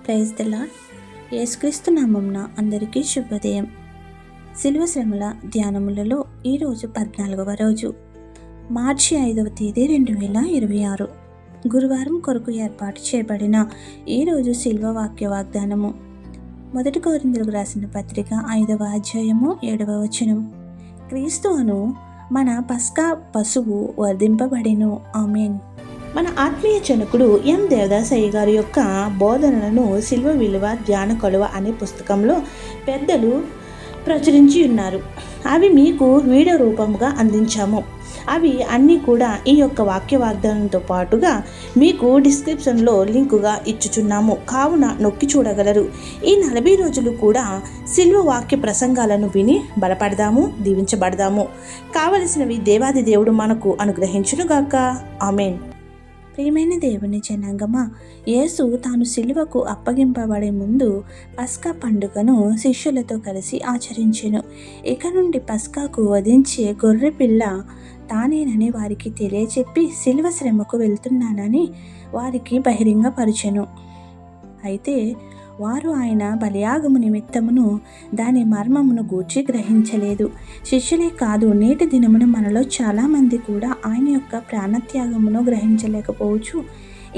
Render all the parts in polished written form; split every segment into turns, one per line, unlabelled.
Praise the lord. యేసుక్రీస్తు నామమున అందరికీ శుభోదయం. శిలువ శ్రమల ధ్యానములలో ఈరోజు 14వ రోజు, మార్చి 5వ తేదీ 2026 గురువారం కొరకు ఏర్పాటు చేయబడిన ఈరోజు శిల్వ వాక్య వాగ్దానము. 1 కొరింథీయులకు రాసిన పత్రిక 5వ అధ్యాయము 7వ వచనం. క్రీస్తు అను మన పస్కా పశువు వర్ధింపబడెను. ఆమేన్. మన ఆత్మీయ జనకుడు ఎం దేవదాసయ్య గారి యొక్క బోధనలను శిల్వ విలువ ధ్యాన కొలువ అనే పుస్తకంలో పెద్దలు ప్రచురించి ఉన్నారు. అవి మీకు వీడియో రూపంగా అందించాము. అవి అన్నీ కూడా ఈ యొక్క వాక్య వాగ్దానంతో పాటుగా మీకు డిస్క్రిప్షన్లో లింకుగా ఇచ్చుచున్నాము, కావున నొక్కి చూడగలరు. ఈ 40 రోజులు కూడా శిల్వ వాక్య ప్రసంగాలను విని బలపడదాము, దీవించబడదాము. కావలసినవి దేవాది దేవుడు మనకు అనుగ్రహించునుగాక. ఆమేన్. ప్రియమైన దేవుని జనాంగమా, యేసు తాను సిలువకు అప్పగింపబడే ముందు పస్కా పండుగను శిష్యులతో కలిసి ఆచరించెను. ఇక నుండి పస్కాకు వధించే గొర్రె పిల్ల తానేనని వారికి తెలియచెప్పి సిలువ శ్రమకు వెళ్తున్నానని వారికి బహిరంగపరచెను. అయితే వారు ఆయన బలియాగము నిమిత్తమును దాని మర్మమును గూర్చి గ్రహించలేదు. శిష్యులే కాదు, నేటి దినమున మనలో చాలామంది కూడా ఆయన యొక్క ప్రాణత్యాగమును గ్రహించలేకపోవచ్చు,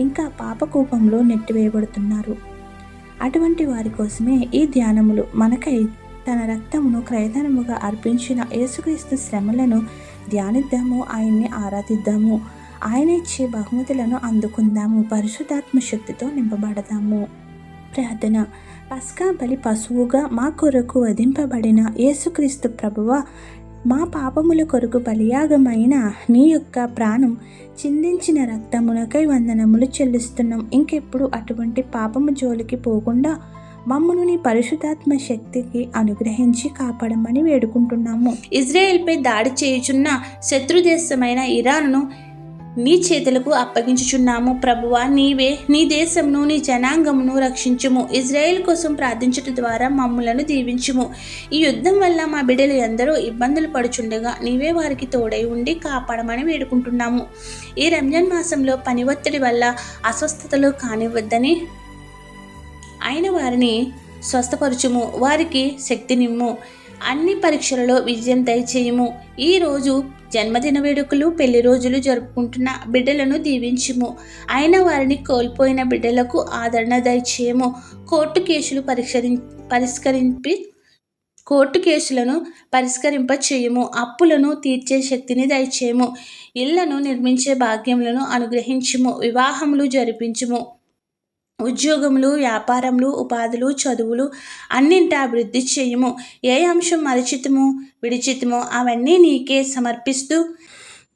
ఇంకా పాపకూపంలో నెట్టివేయబడుతున్నారు. అటువంటి వారి కోసమే ఈ ధ్యానములు. మనకై తన రక్తమును క్రయధనముగా అర్పించిన యేసుక్రీస్తు శ్రమలను ధ్యానిద్దాము, ఆయన్ని ఆరాధిద్దాము, ఆయన ఇచ్చే బహుమతులను అందుకుందాము, పరిశుద్ధాత్మ శక్తితో నింపబడదాము. ప్రార్థన. పస్కా బలి పశువుగా మా కొరకు వధింపబడిన యేసుక్రీస్తు ప్రభువా, మా పాపముల కొరకు బలియాగమైన నీ యొక్క ప్రాణం చిందించిన రక్తమునకై వందనములు చెల్లిస్తున్నాం. ఇంకెప్పుడు అటువంటి పాపము జోలికి పోకుండా మమ్మను నీ పరిశుద్ధాత్మ శక్తికి అనుగ్రహించి కాపాడమని వేడుకుంటున్నాము. ఇజ్రాయెల్పై దాడి చేయుచున్న శత్రుదేశమైన ఇరాన్ను నీ చేతులకు అప్పగించుచున్నాము. ప్రభువా, నీవే నీ దేశమును నీ జనాంగమును రక్షించుము. ఇజ్రాయెల్ కోసం ప్రార్థించడం ద్వారా మమ్ములను దీవించుము. ఈ యుద్ధం వల్ల మా బిడ్డలు ఎందరో ఇబ్బందులు పడుచుండగా నీవే వారికి తోడై ఉండి కాపాడమని వేడుకుంటున్నాము. ఈ రంజాన్ మాసంలో పని ఒత్తిడి వల్ల అస్వస్థతలు కానివ్వద్దని అయిన వారిని స్వస్థపరచుము, వారికి శక్తినిమ్ము, అన్ని పరీక్షలలో విజయం దయచేయము. ఈరోజు జన్మదిన వేడుకలు, పెళ్లి రోజులు జరుపుకుంటున్న బిడ్డలను దీవించుము. అయిన వారిని కోల్పోయిన బిడ్డలకు ఆదరణ దయచేయము. కోర్టు కేసులను పరిష్కరింప చేయము. అప్పులను తీర్చే శక్తిని దయచేయము. ఇళ్లను నిర్మించే భాగ్యములను అనుగ్రహించుము. వివాహములు జరిపించుము. ఉద్యోగములు, వ్యాపారములు, ఉపాధులు, చదువులు అన్నింటి అభివృద్ధి చేయము. ఏ అంశం మరచితమో విడిచితమో అవన్నీ నీకే సమర్పిస్తూ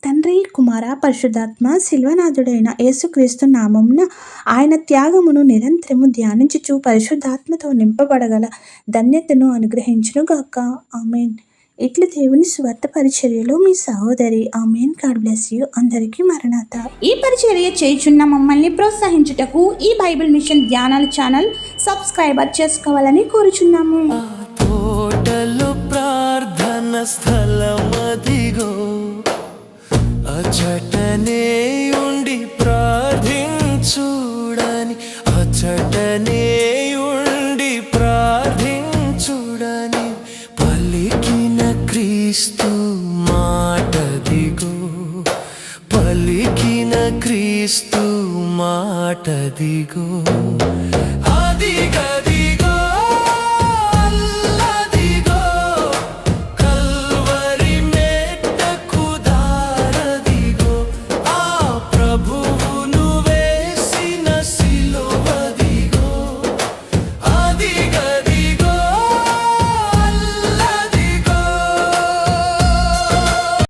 తండ్రి, కుమార, పరిశుద్ధాత్మ శిల్వనాథుడైన యేసుక్రీస్తు నామమున ఆయన త్యాగమును నిరంతరము ధ్యానించుచు పరిశుద్ధాత్మతో నింపబడగల ధన్యతను అనుగ్రహించునుగాక. ఆమేన్. ఇట్లు దేవుని స్వార్థ పరిచర్యలో మీ సహోదరి. ఆమేన్. God bless you. అందరికీ మరణాత. ఈ పరిచర్య చేయుచున్న మమ్మల్ని ప్రోత్సహించుటకు ఈ బైబిల్ మిషన్ ధ్యానాల ఛానల్ సబ్స్క్రైబర్ చేసుకోవాలని కోరుచున్నాము.
తోటలో ప్రార్థన స్థలమదిగో, అచటనే ఉండి ప్రార్థించుడని, అచటనే ఉండి ప్రార్థించుడని పలికిన క్రీస్తు మాటదిగో, పలికిన క్రీస్తు మాటదిగో.